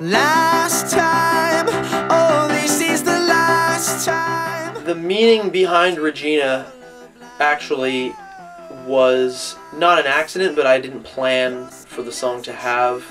Last time, oh, this is the last time. The meaning behind Regina actually was not an accident, but I didn't plan for the song to have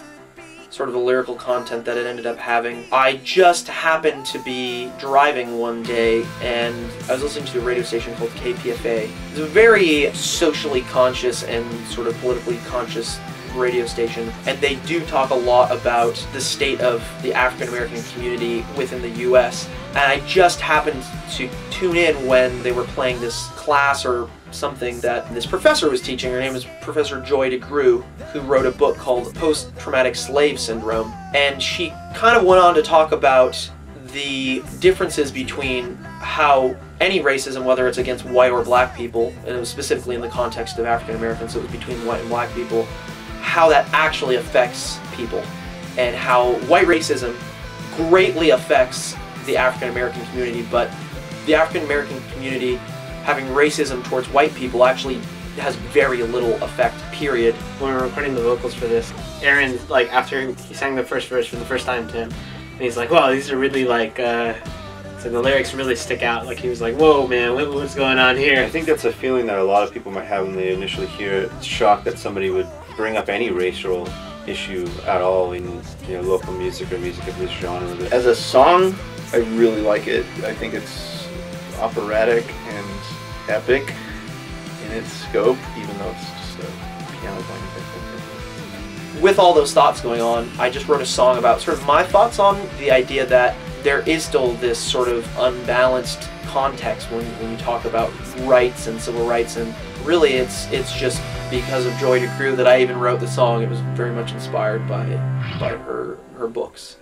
sort of the lyrical content that it ended up having. I just happened to be driving one day and I was listening to a radio station called KPFA. It's a very socially conscious and sort of politically conscious radio station, and they do talk a lot about the state of the African American community within the US. And I just happened to tune in when they were playing this class or something that this professor was teaching. Her name is Professor Joy DeGruy, who wrote a book called Post-Traumatic Slave Syndrome. And she kind of went on to talk about the differences between how any racism, whether it's against white or black people, and it was specifically in the context of African Americans, so it was between white and black people, how that actually affects people, and how white racism greatly affects the African American community, but the African American community having racism towards white people actually has very little effect, period. When we were recording the vocals for this, Aaron, like, after he sang the first verse for the first time to him, and he's like, wow, these are really like, so the lyrics really stick out. Like, he was like, whoa, man, what's going on here? I think that's a feeling that a lot of people might have when they initially hear it. It's shocked that somebody would bring up any racial issue at all in, you know, local music or music of this genre. As a song, I really like it. I think it's operatic and epic in its scope, even though it's just a piano playing. With all those thoughts going on, I just wrote a song about sort of my thoughts on the idea that there is still this sort of unbalanced context when you talk about rights and civil rights, and really it's just because of Joy DeGruy that I even wrote the song. It was very much inspired by her books.